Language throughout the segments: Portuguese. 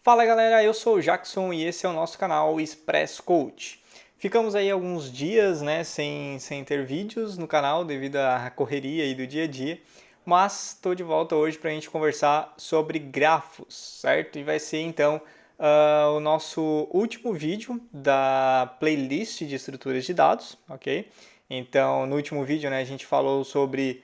Fala galera, eu sou o Jackson e esse é o nosso canal Express Coach. Ficamos aí alguns dias, né, sem ter vídeos no canal devido à correria aí do dia a dia, mas estou de volta hoje para a gente conversar sobre grafos, certo? E vai ser então o nosso último vídeo da playlist de estruturas de dados, ok? Então, no último vídeo, né, a gente falou sobre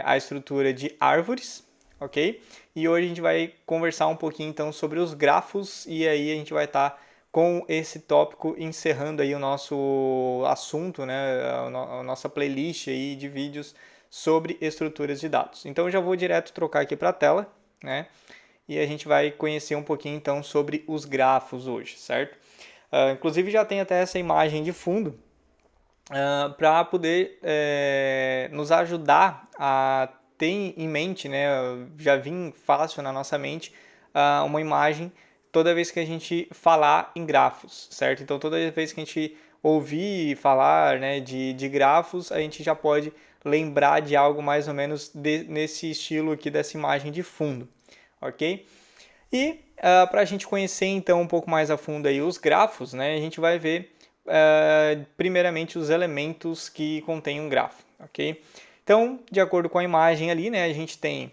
a estrutura de árvores, ok? E hoje a gente vai conversar um pouquinho então sobre os grafos e aí a gente vai estar com esse tópico encerrando aí o nosso assunto, né, a nossa playlist aí de vídeos sobre estruturas de dados. Então eu já vou direto trocar aqui para a tela, né? E a gente vai conhecer um pouquinho então sobre os grafos hoje, certo? Inclusive já tem até essa imagem de fundo para poder nos ajudar a ter em mente, né, já vim fácil na nossa mente, uma imagem toda vez que a gente falar em grafos, certo? Então toda vez que a gente ouvir falar, né, de grafos, a gente já pode lembrar de algo mais ou menos nesse estilo aqui dessa imagem de fundo, ok? E para a gente conhecer então um pouco mais a fundo aí os grafos, né, a gente vai ver primeiramente os elementos que contêm um grafo, ok? Então, de acordo com a imagem ali, né, a gente tem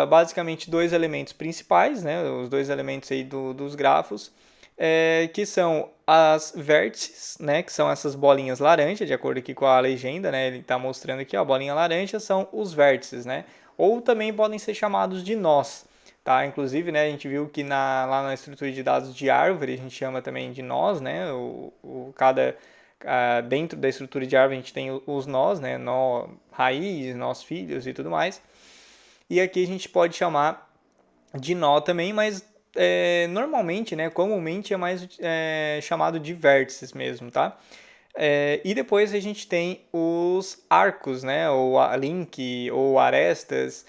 basicamente dois elementos principais, né, os dois elementos aí dos grafos, que são as vértices, né, que são essas bolinhas laranja, de acordo aqui com a legenda, né, ele está mostrando aqui, ó, a bolinha laranja são os vértices, né, ou também podem ser chamados de nós. Tá? Inclusive, né, a gente viu que lá na estrutura de dados de árvore, a gente chama também de nós, né? Dentro da estrutura de árvore a gente tem os nós, né? Nó raiz, nós filhos e tudo mais. E aqui a gente pode chamar de nó também, mas normalmente, né, comumente é mais chamado de vértices mesmo, tá? E depois a gente tem os arcos, né, ou a link, ou arestas,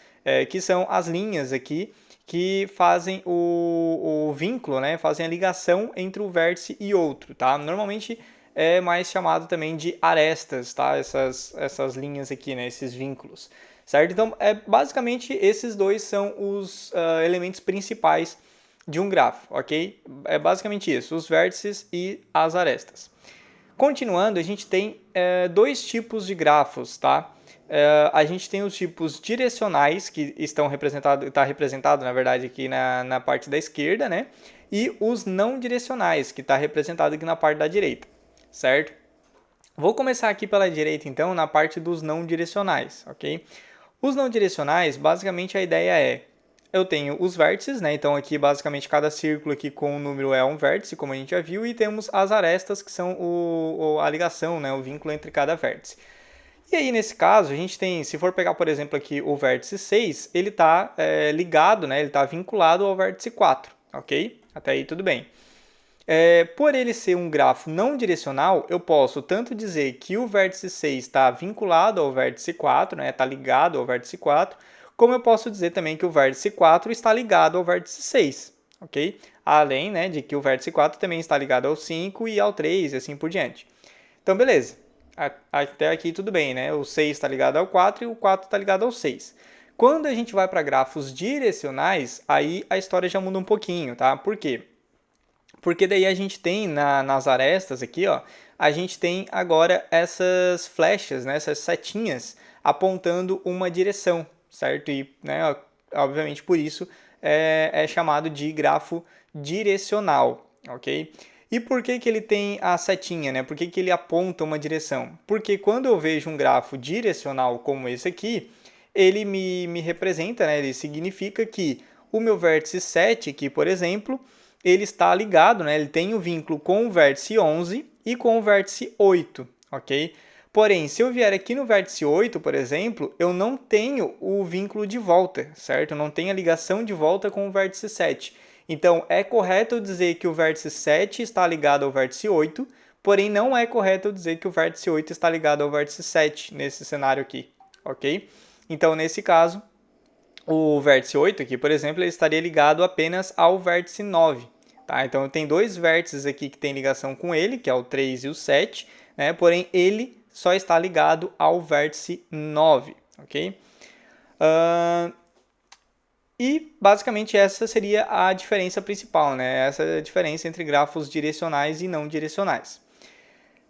que são as linhas aqui que fazem o vínculo, né, fazem a ligação entre o vértice e outro, tá? Normalmente é mais chamado também de arestas, tá? Essas linhas aqui, né, esses vínculos, certo? Então, basicamente esses dois são os elementos principais de um grafo, ok? É basicamente isso, os vértices e as arestas. Continuando, a gente tem dois tipos de grafos, tá? A gente tem os tipos direcionais, que está representado, na verdade, aqui na parte da esquerda, né? E os não direcionais, que está representado aqui na parte da direita, certo? Vou começar aqui pela direita, então, na parte dos não direcionais, ok? Os não direcionais, basicamente a ideia eu tenho os vértices, né? Então aqui basicamente cada círculo aqui com o número é um vértice, como a gente já viu, e temos as arestas que são a ligação, né? O vínculo entre cada vértice. E aí nesse caso a gente tem, se for pegar por exemplo aqui o vértice 6, ele está ligado, né? Ele está vinculado ao vértice 4, ok? Até aí tudo bem. Por ele ser um grafo não direcional, eu posso tanto dizer que o vértice 6 está vinculado ao vértice 4, né, está ligado ao vértice 4, como eu posso dizer também que o vértice 4 está ligado ao vértice 6, ok? Além, né, de que o vértice 4 também está ligado ao 5 e ao 3 e assim por diante. Então, beleza. Até aqui tudo bem, né? O 6 está ligado ao 4 e o 4 está ligado ao 6. Quando a gente vai para grafos direcionais, aí a história já muda um pouquinho, tá? Por quê? Porque daí a gente tem nas arestas aqui, ó, a gente tem agora essas flechas, né, essas setinhas apontando uma direção, certo? E, né, obviamente por isso é chamado de grafo direcional, ok? E por que ele tem a setinha, né? Por que ele aponta uma direção? Porque quando eu vejo um grafo direcional como esse aqui, ele me representa, né? Ele significa que o meu vértice 7 aqui, por exemplo, ele está ligado, né? Ele tem o vínculo com o vértice 11 e com o vértice 8, ok? Porém, se eu vier aqui no vértice 8, por exemplo, eu não tenho o vínculo de volta, certo? Eu não tenho a ligação de volta com o vértice 7. Então, é correto eu dizer que o vértice 7 está ligado ao vértice 8, porém não é correto eu dizer que o vértice 8 está ligado ao vértice 7 nesse cenário aqui, ok? Então, nesse caso, o vértice 8 aqui, por exemplo, ele estaria ligado apenas ao vértice 9. Tá? Então, tem dois vértices aqui que tem ligação com ele, que é o 3 e o 7, né? Porém, ele só está ligado ao vértice 9, ok? E, basicamente, essa seria a diferença principal, né? Essa é a diferença entre grafos direcionais e não direcionais.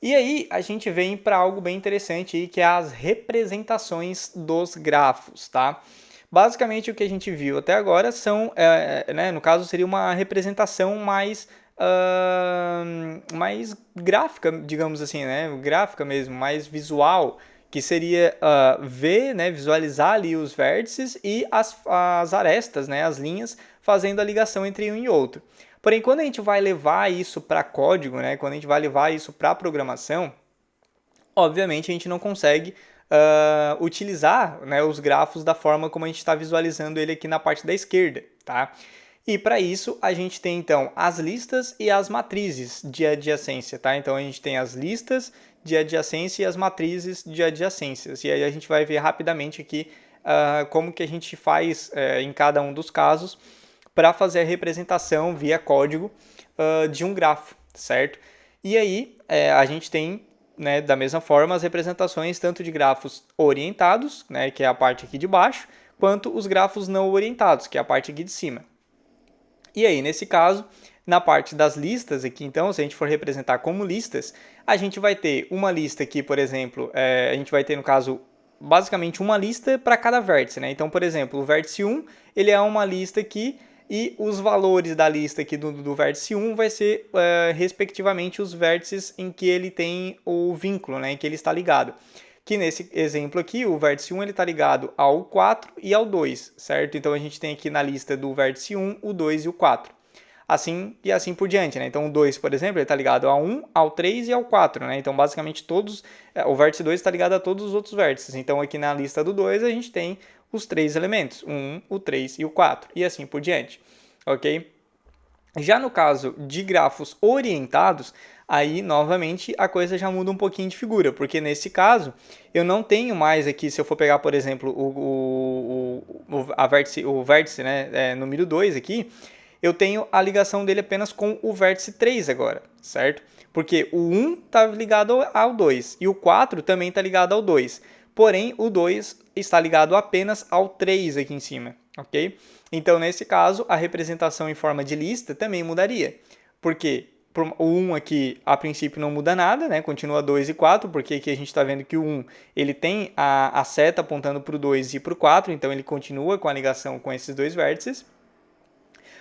E aí, a gente vem para algo bem interessante aí, que é as representações dos grafos, tá? Basicamente, o que a gente viu até agora são, né, no caso, seria uma representação mais gráfica, digamos assim, né? Gráfica mesmo, mais visual, que seria ver, né, visualizar ali os vértices e as arestas, né, as linhas, fazendo a ligação entre um e outro. Porém, quando a gente vai levar isso para código, né, quando a gente vai levar isso para programação, obviamente a gente não consegue utilizar, né, os grafos da forma como a gente está visualizando ele aqui na parte da esquerda, tá? E para isso a gente tem então as listas e as matrizes de adjacência, tá? Então a gente tem as listas de adjacência e as matrizes de adjacências. E aí a gente vai ver rapidamente aqui como que a gente faz em cada um dos casos para fazer a representação via código de um grafo, certo? E aí a gente tem, né, da mesma forma as representações tanto de grafos orientados, né, que é a parte aqui de baixo, quanto os grafos não orientados, que é a parte aqui de cima. E aí, nesse caso, na parte das listas aqui, então, se a gente for representar como listas, a gente vai ter uma lista aqui, por exemplo, a gente vai ter, no caso, basicamente uma lista para cada vértice, né? Então, por exemplo, o vértice 1, ele é uma lista aqui e os valores da lista aqui do vértice 1 vai ser, respectivamente, os vértices em que ele tem o vínculo, né? Em que ele está ligado. Que nesse exemplo aqui, o vértice 1 está ligado ao 4 e ao 2, certo? Então a gente tem aqui na lista do vértice 1, o 2 e o 4. Assim e assim por diante, né? Então o 2, por exemplo, ele está ligado ao 1, ao 3 e ao 4, né? Então basicamente o vértice 2 está ligado a todos os outros vértices. Então aqui na lista do 2 a gente tem os três elementos, o 1, o 3 e o 4, e assim por diante, ok? Já no caso de grafos orientados, aí novamente a coisa já muda um pouquinho de figura, porque nesse caso eu não tenho mais aqui, se eu for pegar, por exemplo, o vértice, né, número 2 aqui, eu tenho a ligação dele apenas com o vértice 3 agora, certo? Porque o 1 está ligado ao 2 e o 4 também está ligado ao 2. Porém, o 2 está ligado apenas ao 3 aqui em cima, ok? Então, nesse caso, a representação em forma de lista também mudaria. Porque o 1 aqui, a princípio, não muda nada, né? Continua 2 e 4, porque aqui a gente está vendo que o 1 ele tem a seta apontando para o 2 e para o 4, então ele continua com a ligação com esses dois vértices.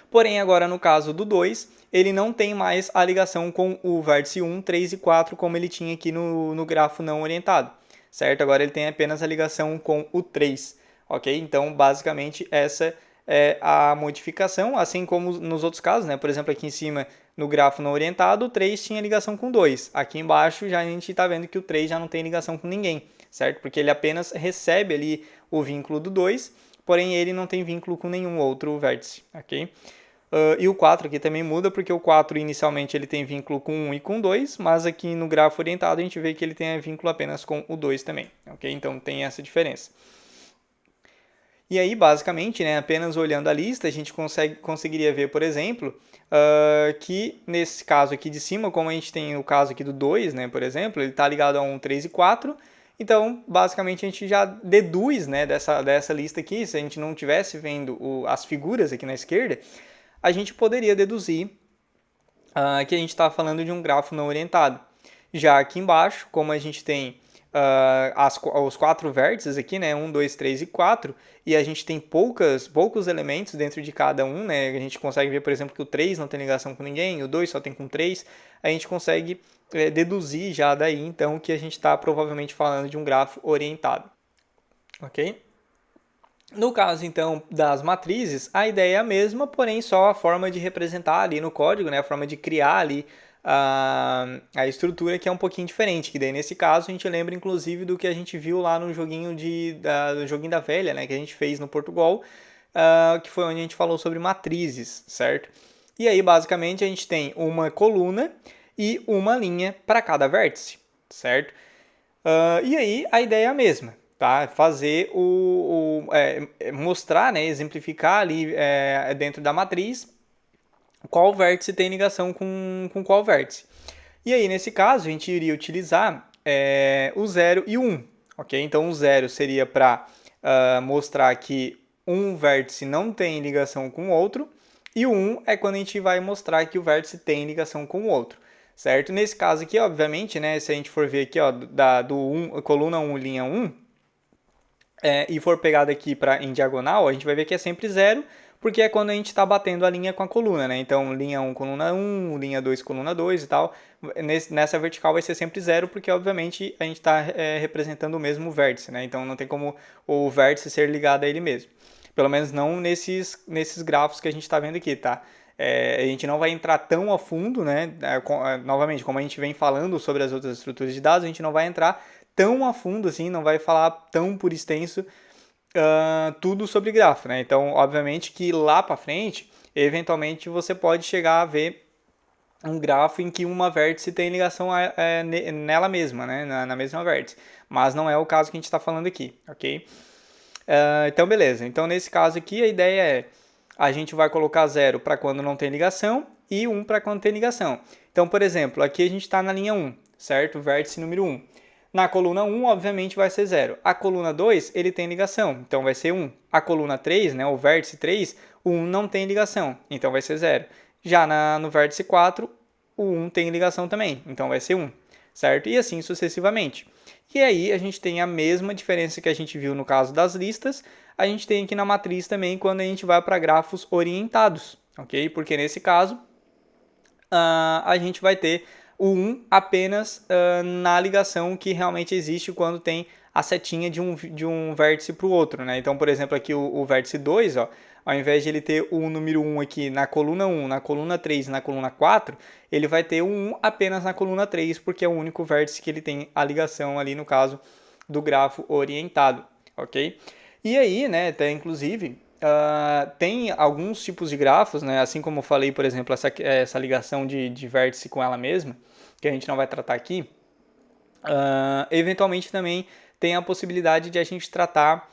Porém, agora no caso do 2, ele não tem mais a ligação com o vértice 1, 3 e 4, como ele tinha aqui no grafo não orientado, certo? Agora ele tem apenas a ligação com o 3, ok? Então, basicamente, essa é a modificação, assim como nos outros casos, né? Por exemplo, aqui em cima, no grafo não orientado, o 3 tinha ligação com 2. Aqui embaixo, já a gente está vendo que o 3 já não tem ligação com ninguém, certo? Porque ele apenas recebe ali o vínculo do 2, porém ele não tem vínculo com nenhum outro vértice, ok? E o 4 aqui também muda, porque o 4 inicialmente ele tem vínculo com 1 e com 2, mas aqui no grafo orientado a gente vê que ele tem vínculo apenas com o 2 também, ok? Então tem essa diferença. E aí, basicamente, né, apenas olhando a lista, a gente conseguiria ver, por exemplo, que nesse caso aqui de cima, como a gente tem o caso aqui do 2, né, por exemplo, ele está ligado a 1, 3 e 4, então, basicamente, a gente já deduz, né, dessa lista aqui, se a gente não estivesse vendo as figuras aqui na esquerda, a gente poderia deduzir que a gente está falando de um grafo não orientado. Já aqui embaixo, como a gente tem os 4 vértices aqui, né, 1, 2, 3 e 4, e a gente tem poucos elementos dentro de cada um, né, a gente consegue ver, por exemplo, que o 3 não tem ligação com ninguém, o 2 só tem com 3, a gente consegue deduzir já daí, então, que a gente está provavelmente falando de um grafo orientado, ok? No caso, então, das matrizes, a ideia é a mesma, porém só a forma de representar ali no código, né, a forma de criar ali a estrutura que é um pouquinho diferente, que daí nesse caso a gente lembra inclusive do que a gente viu lá no joguinho do joguinho da velha, né, que a gente fez no Portugal, que foi onde a gente falou sobre matrizes, certo? E aí basicamente a gente tem uma coluna e uma linha para cada vértice, certo? E aí a ideia é a mesma, tá? Fazer mostrar, né, exemplificar ali dentro da matriz qual vértice tem ligação com qual vértice. E aí, nesse caso, a gente iria utilizar o 0 e o 1, ok? Então, o 0 seria para mostrar que um vértice não tem ligação com o outro, e o 1 é quando a gente vai mostrar que o vértice tem ligação com o outro, certo? Nesse caso aqui, obviamente, né, se a gente for ver aqui, ó, coluna 1, linha 1, e for pegado aqui em diagonal, a gente vai ver que é sempre 0, porque é quando a gente está batendo a linha com a coluna, né? Então, linha 1, coluna 1, linha 2, coluna 2 e tal. Nessa vertical vai ser sempre 0, porque, obviamente, a gente está representando o mesmo vértice, né? Então, não tem como o vértice ser ligado a ele mesmo. Pelo menos não nesses grafos que a gente está vendo aqui, tá? A gente não vai entrar tão a fundo, né? Novamente, como a gente vem falando sobre as outras estruturas de dados, a gente não vai entrar tão a fundo assim, não vai falar tão por extenso tudo sobre grafo, né? Então, obviamente que lá para frente, eventualmente você pode chegar a ver um grafo em que uma vértice tem ligação nela mesma, né? Na mesma vértice. Mas não é o caso que a gente está falando aqui, ok? Então, beleza. Então, nesse caso aqui, a ideia é a gente vai colocar 0 para quando não tem ligação e 1 para quando tem ligação. Então, por exemplo, aqui a gente está na linha 1, certo? Vértice número 1. Na coluna 1, obviamente, vai ser 0. A coluna 2, ele tem ligação, então vai ser 1. A coluna 3, né, o vértice 3, o 1 não tem ligação, então vai ser 0. Já no vértice 4, o 1 tem ligação também, então vai ser 1, certo? E assim sucessivamente. E aí a gente tem a mesma diferença que a gente viu no caso das listas, a gente tem aqui na matriz também quando a gente vai para grafos orientados, ok? Porque nesse caso, a gente vai ter o 1 apenas na ligação que realmente existe quando tem a setinha de um vértice para o outro, né? Então, por exemplo, aqui o vértice 2, ó, ao invés de ele ter o número 1 aqui na coluna 1, na coluna 3 e na coluna 4, ele vai ter o 1 apenas na coluna 3, porque é o único vértice que ele tem a ligação ali no caso do grafo orientado, ok? E aí, né, até inclusive, tem alguns tipos de grafos, né, assim como eu falei, por exemplo, essa ligação de vértice com ela mesma, que a gente não vai tratar aqui, eventualmente também tem a possibilidade de a gente tratar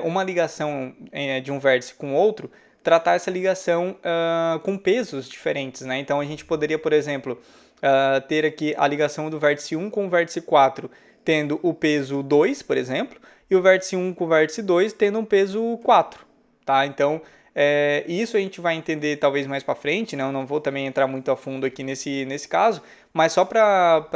uma ligação de um vértice com outro, tratar essa ligação com pesos diferentes, né? Então a gente poderia, por exemplo, ter aqui a ligação do vértice 1 com o vértice 4 tendo o peso 2, por exemplo, e o vértice 1 com o vértice 2 tendo um peso 4, tá? Então, isso a gente vai entender talvez mais para frente, né? Eu não vou também entrar muito a fundo aqui nesse caso, mas só para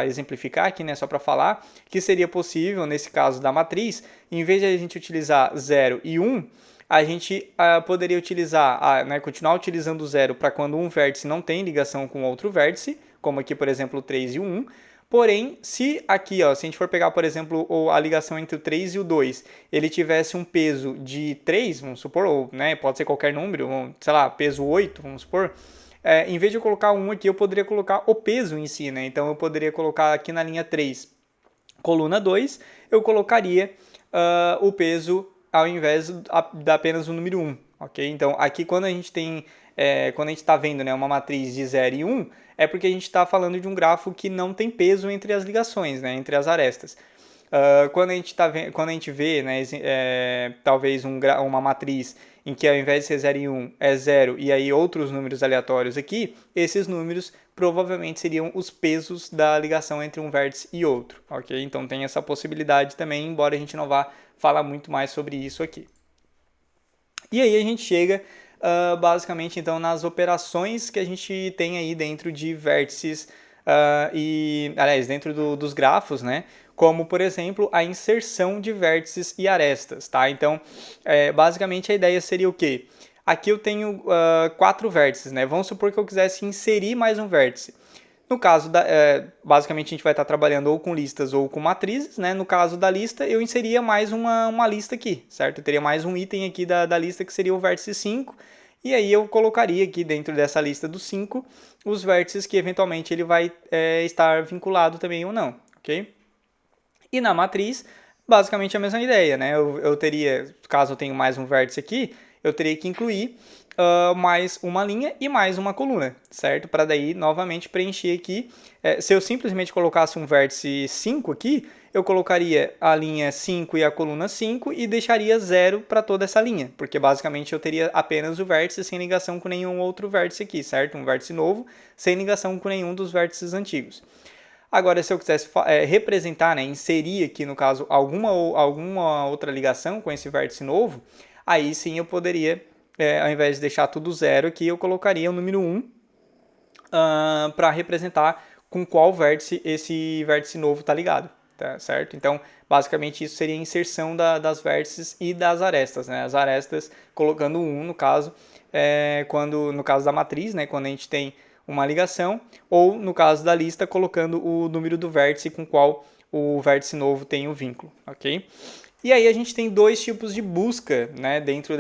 exemplificar aqui, né? Só para falar que seria possível, nesse caso da matriz, em vez de a gente utilizar 0 e 1, a gente poderia utilizar, né, continuar utilizando o 0 para quando um vértice não tem ligação com outro vértice, como aqui, por exemplo, o 3 e o 1. Porém, se aqui, ó, se a gente for pegar, por exemplo, a ligação entre o 3 e o 2, ele tivesse um peso de 3, vamos supor, ou né, pode ser qualquer número, sei lá, peso 8, vamos supor, em vez de eu colocar 1 aqui, eu poderia colocar o peso em si, né? Então, eu poderia colocar aqui na linha 3, coluna 2, eu colocaria o peso ao invés de apenas o número 1, ok? Então, aqui quando a gente tem, quando a gente está vendo, né, uma matriz de 0 e 1, é porque a gente está falando de um grafo que não tem peso entre as ligações, né, entre as arestas. Quando a gente vê, né, talvez uma matriz em que ao invés de ser 0 e 1 é 0 e aí outros números aleatórios aqui, esses números provavelmente seriam os pesos da ligação entre um vértice e outro, ok? Então tem essa possibilidade também, embora a gente não vá falar muito mais sobre isso aqui. E aí a gente chega basicamente então nas operações que a gente tem aí dentro de vértices aliás, dentro dos grafos, né? Como, por exemplo, a inserção de vértices e arestas, tá? Então, basicamente a ideia seria o quê? Aqui eu tenho 4 vértices, né? Vamos supor que eu quisesse inserir mais um vértice. No caso, basicamente a gente vai estar trabalhando ou com listas ou com matrizes, né? No caso da lista, eu inseria mais uma lista aqui, certo? Eu teria mais um item aqui da lista que seria o vértice 5, e aí eu colocaria aqui dentro dessa lista dos 5 os vértices que eventualmente ele vai estar vinculado também ou não, ok? E na matriz, basicamente a mesma ideia, né? Eu teria, caso eu tenha mais um vértice aqui, eu teria que incluir mais uma linha e mais uma coluna, certo? Para daí, novamente, preencher aqui. Se eu simplesmente colocasse um vértice 5 aqui, eu colocaria a linha 5 e a coluna 5 e deixaria 0 para toda essa linha, porque basicamente eu teria apenas o vértice sem ligação com nenhum outro vértice aqui, certo? Um vértice novo, sem ligação com nenhum dos vértices antigos. Agora, se eu quisesse representar, né, inserir aqui, no caso, alguma outra ligação com esse vértice novo, aí sim eu poderia, ao invés de deixar tudo zero aqui, eu colocaria o número 1 para representar com qual vértice esse vértice novo está ligado, tá certo? Então, basicamente, isso seria a inserção das vértices e das arestas, né? As arestas colocando 1, no caso, no caso da matriz, né, quando a gente tem uma ligação, ou no caso da lista, colocando o número do vértice com qual o vértice novo tem o vínculo, ok? E aí a gente tem dois tipos de busca, né, dentro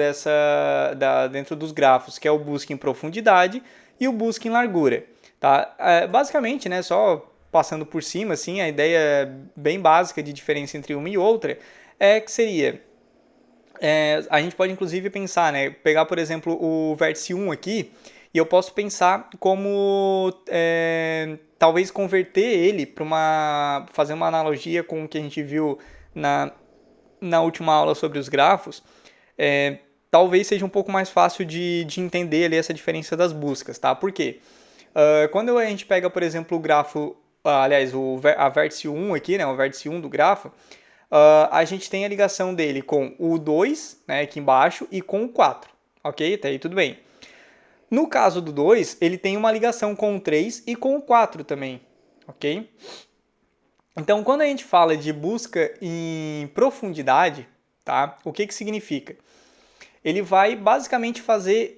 dos grafos, que é o busca em profundidade e o busca em largura. Tá? Basicamente, né, só passando por cima, assim, a ideia bem básica de diferença entre uma e outra é que seria... a gente pode inclusive pensar, né, pegar, por exemplo, o vértice 1 aqui, e eu posso pensar como talvez converter ele para fazer uma analogia com o que a gente viu na última aula sobre os grafos, talvez seja um pouco mais fácil de entender ali essa diferença das buscas, tá? Por quê? Quando a gente pega, por exemplo, o grafo, aliás, a vértice 1 aqui, né, o vértice 1 do grafo, a gente tem a ligação dele com o 2, né, aqui embaixo, e com o 4, ok? Até aí tudo bem. No caso do 2, ele tem uma ligação com o 3 e com o 4 também, ok? Então, quando a gente fala de busca em profundidade, tá? O que significa? Ele vai basicamente fazer,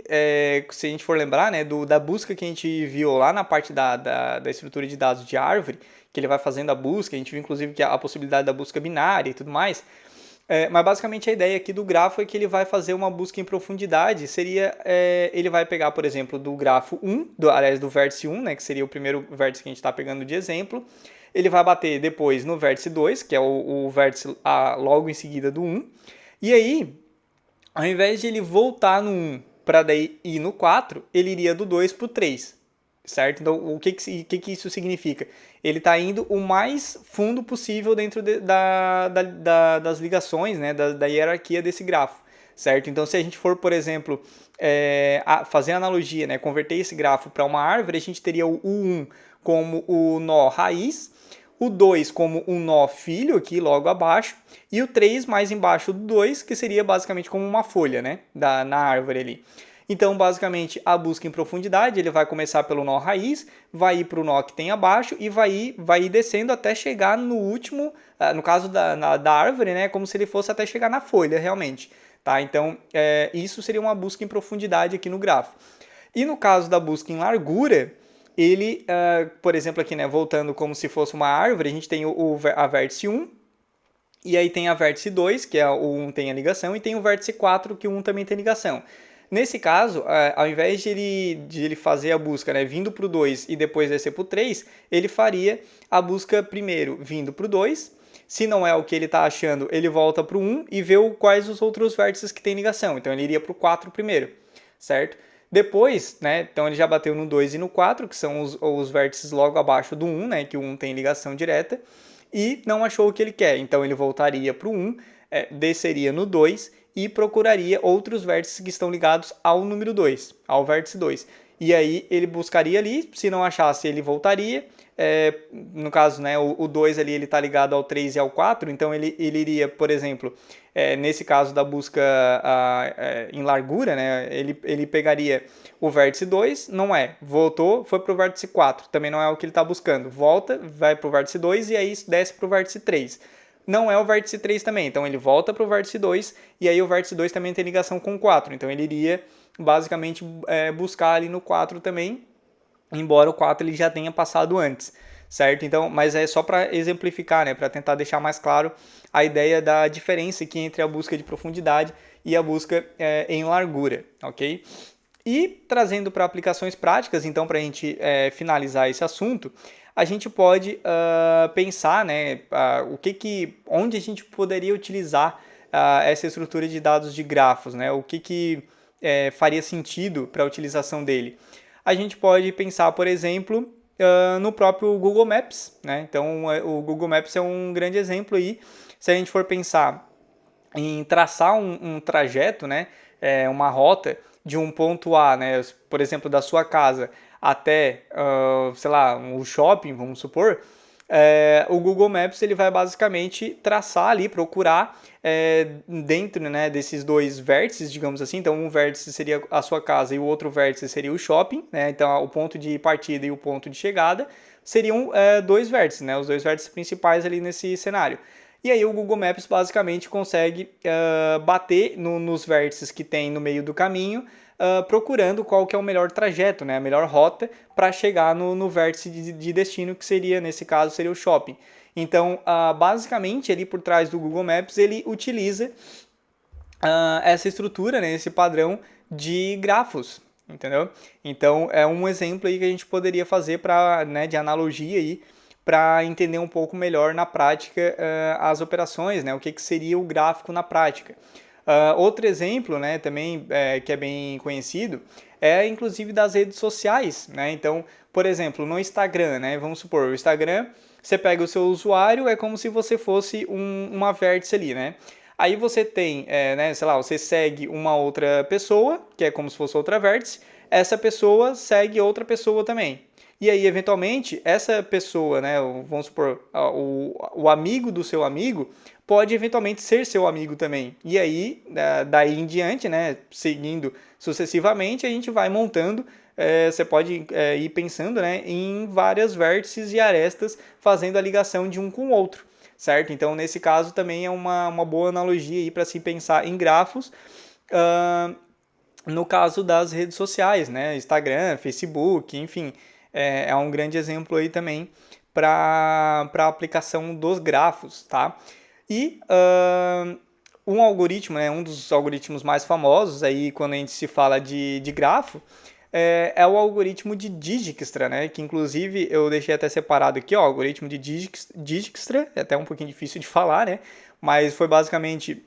se a gente for lembrar, né, da busca que a gente viu lá na parte da estrutura de dados de árvore, que ele vai fazendo a busca, a gente viu inclusive que a possibilidade da busca binária e tudo mais, mas basicamente a ideia aqui do grafo é que ele vai fazer uma busca em profundidade, ele vai pegar, por exemplo, do grafo 1, aliás, do vértice 1, né, que seria o primeiro vértice que a gente está pegando de exemplo, ele vai bater depois no vértice 2, que é o vértice logo em seguida do 1, e aí, ao invés de ele voltar no 1 para daí ir no 4, ele iria do 2 para o 3, certo? Então, o que isso significa? Ele está indo o mais fundo possível dentro das ligações, né, da hierarquia desse grafo, certo? Então, se a gente for, por exemplo, fazer analogia, né, converter esse grafo para uma árvore, a gente teria o 1 como o nó raiz, o 2 como um nó filho aqui logo abaixo, e o 3 mais embaixo do 2, que seria basicamente como uma folha, né, na árvore ali. Então, basicamente, a busca em profundidade, ele vai começar pelo nó raiz, vai ir para o nó que tem abaixo e vai ir descendo até chegar no último, no caso da árvore, né, como se ele fosse até chegar na folha, realmente. Tá? Então, isso seria uma busca em profundidade aqui no grafo. E no caso da busca em largura, ele, por exemplo, aqui, né, voltando como se fosse uma árvore, a gente tem a vértice 1, e aí tem a vértice 2, que o 1 tem a ligação, e tem o vértice 4, que o 1 também tem ligação. Nesse caso, ao invés de ele fazer a busca, né, vindo para o 2 e depois descer para o 3, ele faria a busca primeiro vindo para o 2, se não é o que ele está achando, ele volta para o 1 e vê quais os outros vértices que tem ligação. Então ele iria para o 4 primeiro, certo? Depois, né, então ele já bateu no 2 e no 4, que são os vértices logo abaixo do 1, né, que o 1 tem ligação direta, e não achou o que ele quer. Então ele voltaria para o 1, desceria no 2 e procuraria outros vértices que estão ligados ao número 2, ao vértice 2. E aí ele buscaria ali, se não achasse, ele voltaria. No caso, né, o 2 ali ele está ligado ao 3 e ao 4, então ele iria, por exemplo, nesse caso da busca em largura, né, ele pegaria o vértice 2, não voltou, foi para o vértice 4, também não é o que ele está buscando, volta, vai para o vértice 2 e aí desce para o vértice 3. Não é o vértice 3 também, então ele volta para o vértice 2 e aí o vértice 2 também tem ligação com o 4, então ele iria basicamente buscar ali no 4 também, embora o 4 ele já tenha passado antes, certo? Então, mas é só para exemplificar, né, para tentar deixar mais claro a ideia da diferença aqui entre a busca de profundidade e a busca em largura, ok? E trazendo para aplicações práticas, então, para a gente finalizar esse assunto, a gente pode pensar, né, onde a gente poderia utilizar essa estrutura de dados de grafos, né, o que faria sentido para a utilização dele. A gente pode pensar, por exemplo, no próprio Google Maps, né? Então, o Google Maps é um grande exemplo aí. Se a gente for pensar em traçar um trajeto, né, uma rota de um ponto A, né, por exemplo, da sua casa até, sei lá, um shopping, vamos supor, o Google Maps ele vai basicamente traçar ali, procurar dentro, né, desses dois vértices, digamos assim. Então, um vértice seria a sua casa e o outro vértice seria o shopping, né? Então, o ponto de partida e o ponto de chegada seriam dois vértices, né? Os dois vértices principais ali nesse cenário. E aí o Google Maps basicamente consegue bater nos vértices que tem no meio do caminho, procurando qual que é o melhor trajeto, né, a melhor rota para chegar no vértice de destino, que seria, nesse caso, seria o shopping. Então, basicamente, ali por trás do Google Maps, ele utiliza essa estrutura, né, esse padrão de grafos, entendeu? Então, é um exemplo aí que a gente poderia fazer né, de analogia aí, para entender um pouco melhor na prática as operações, né, o que seria o gráfico na prática. Outro exemplo, né, também que é bem conhecido, é inclusive das redes sociais, né? Então, por exemplo, no Instagram, né, vamos supor, o Instagram, você pega o seu usuário, é como se você fosse uma vértice ali, né? Aí você tem, né, sei lá, você segue uma outra pessoa, que é como se fosse outra vértice, essa pessoa segue outra pessoa também. E aí, eventualmente, essa pessoa, né, vamos supor, o amigo do seu amigo, pode eventualmente ser seu amigo também. E aí, daí em diante, né, seguindo sucessivamente, a gente vai montando, você pode ir pensando, né, em várias vértices e arestas, fazendo a ligação de um com o outro, certo? Então, nesse caso, também é uma boa analogia para se pensar em grafos, no caso das redes sociais, né, Instagram, Facebook, enfim, é um grande exemplo aí também para a aplicação dos grafos, tá? E um algoritmo, né, um dos algoritmos mais famosos aí quando a gente se fala de grafo, é o algoritmo de Dijkstra, né, que inclusive eu deixei até separado aqui, ó, o algoritmo de Dijkstra, é até um pouquinho difícil de falar, né, mas foi basicamente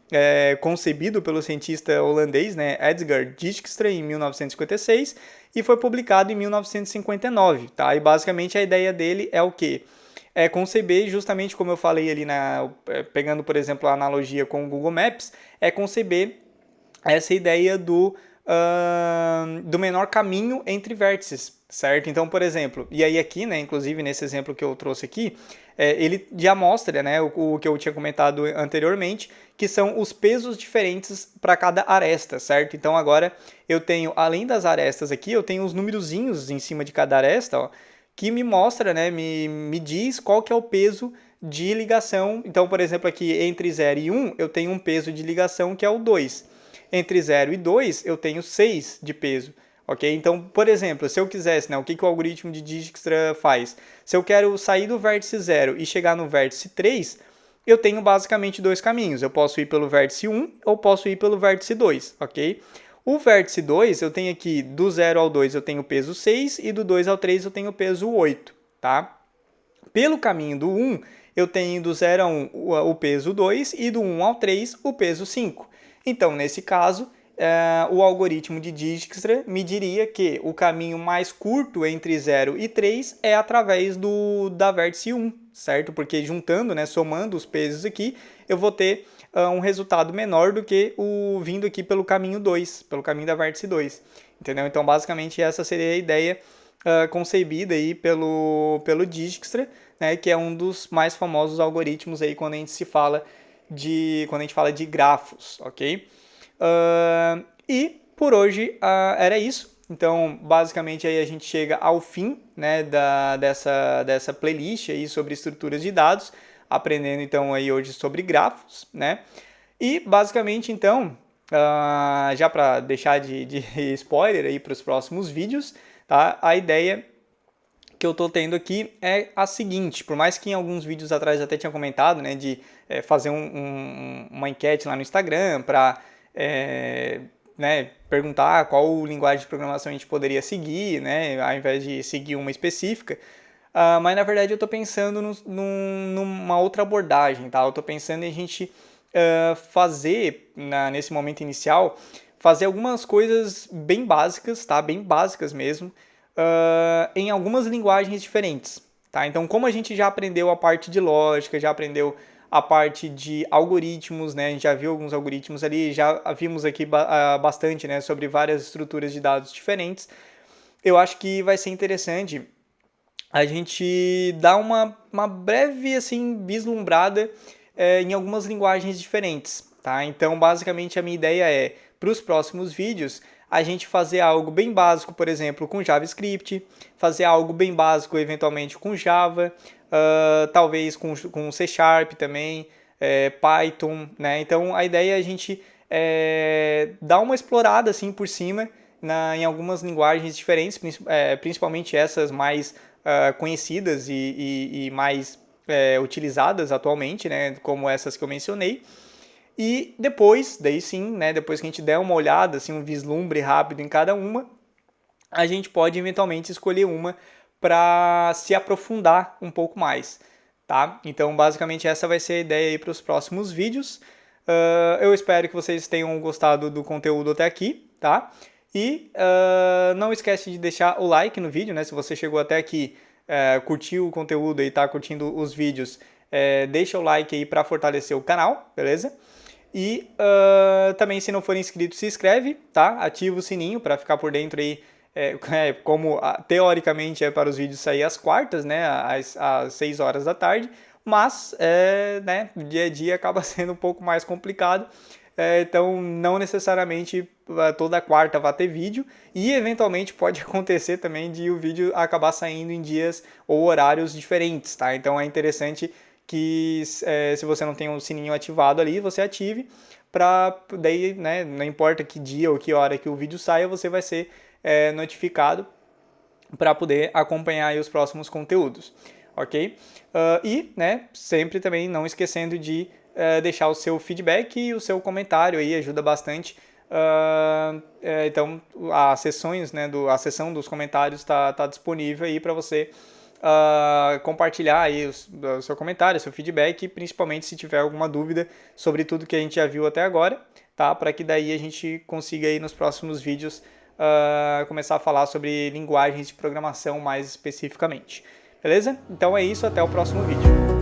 concebido pelo cientista holandês, né, Edgar Dijkstra, em 1956, e foi publicado em 1959, tá? E basicamente a ideia dele é o quê? É conceber, justamente como eu falei ali, pegando, por exemplo, a analogia com o Google Maps, é conceber essa ideia do menor caminho entre vértices, certo? Então, por exemplo, e aí aqui, né, inclusive nesse exemplo que eu trouxe aqui, ele já mostra, né, o que eu tinha comentado anteriormente, que são os pesos diferentes para cada aresta, certo? Então agora eu tenho, além das arestas aqui, eu tenho os numerozinhos em cima de cada aresta, ó, que me mostra, né, me diz qual que é o peso de ligação. Então, por exemplo, aqui entre 0 e 1, eu tenho um peso de ligação que é o 2. Entre 0 e 2, eu tenho 6 de peso. Ok? Então, por exemplo, se eu quisesse, né, o que o algoritmo de Dijkstra faz? Se eu quero sair do vértice 0 e chegar no vértice 3, eu tenho basicamente dois caminhos. Eu posso ir pelo vértice 1 ou posso ir pelo vértice 2, ok? O vértice 2, eu tenho aqui do 0 ao 2 eu tenho peso 6 e do 2 ao 3 eu tenho peso 8, tá? Pelo caminho do 1, eu tenho do 0 a 1 o peso 2 e do 1 ao 3 o peso 5. Então, nesse caso, o algoritmo de Dijkstra me diria que o caminho mais curto entre 0 e 3 é através da vértice 1, certo? Porque juntando, né, somando os pesos aqui, eu vou ter um resultado menor do que o vindo aqui pelo caminho 2, pelo caminho da vértice 2. Entendeu? Então, basicamente, essa seria a ideia concebida aí pelo Dijkstra, né, que é um dos mais famosos algoritmos aí quando a gente fala de grafos, ok? E por hoje era isso. Então, basicamente, aí a gente chega ao fim, né, dessa playlist aí sobre estruturas de dados, aprendendo então aí hoje sobre grafos, né? E basicamente, então, já para deixar de spoiler aí para os próximos vídeos, tá? A ideia que eu estou tendo aqui é a seguinte: por mais que em alguns vídeos atrás eu até tinha comentado, né, de fazer uma enquete lá no Instagram para né, perguntar qual linguagem de programação a gente poderia seguir, né, ao invés de seguir uma específica. Mas na verdade eu estou pensando numa outra abordagem, tá? Eu estou pensando em a gente fazer, nesse momento inicial, fazer algumas coisas bem básicas, tá? Bem básicas mesmo, em algumas linguagens diferentes, tá? Então, como a gente já aprendeu a parte de lógica, já aprendeu a parte de algoritmos, né? A gente já viu alguns algoritmos ali, já vimos aqui bastante, né, sobre várias estruturas de dados diferentes. Eu acho que vai ser interessante a gente dá uma breve assim vislumbrada em algumas linguagens diferentes, tá? Então, basicamente, a minha ideia é, para os próximos vídeos, a gente fazer algo bem básico, por exemplo, com JavaScript, fazer algo bem básico, eventualmente, com Java, talvez com C Sharp também, Python, né? Então, a ideia é a gente dar uma explorada assim por cima em algumas linguagens diferentes, principalmente essas mais conhecidas e mais utilizadas atualmente, né, como essas que eu mencionei. E depois, daí sim, né, depois que a gente der uma olhada, assim, um vislumbre rápido em cada uma, a gente pode eventualmente escolher uma para se aprofundar um pouco mais, tá? Então, basicamente, essa vai ser a ideia aí para os próximos vídeos. Eu espero que vocês tenham gostado do conteúdo até aqui, tá? E não esquece de deixar o like no vídeo, né? Se você chegou até aqui, curtiu o conteúdo e está curtindo os vídeos, deixa o like aí para fortalecer o canal, beleza? E também, se não for inscrito, se inscreve, tá? Ativa o sininho para ficar por dentro aí, como teoricamente é para os vídeos sair às quartas, né? Às 6 horas da tarde, mas né, dia a dia acaba sendo um pouco mais complicado. Então, não necessariamente toda quarta vai ter vídeo e, eventualmente, pode acontecer também de o vídeo acabar saindo em dias ou horários diferentes, tá? Então, é interessante que, se você não tem um sininho ativado ali, você ative para daí, né, não importa que dia ou que hora que o vídeo saia, você vai ser notificado para poder acompanhar aí os próximos conteúdos, ok? E, né, sempre também não esquecendo de deixar o seu feedback e o seu comentário aí, ajuda bastante. Então, as sessões, né, a seção dos comentários tá disponível aí para você compartilhar aí o seu comentário, o seu feedback, principalmente se tiver alguma dúvida sobre tudo que a gente já viu até agora, tá? Para que daí a gente consiga aí nos próximos vídeos começar a falar sobre linguagens de programação mais especificamente. Beleza? Então é isso, até o próximo vídeo.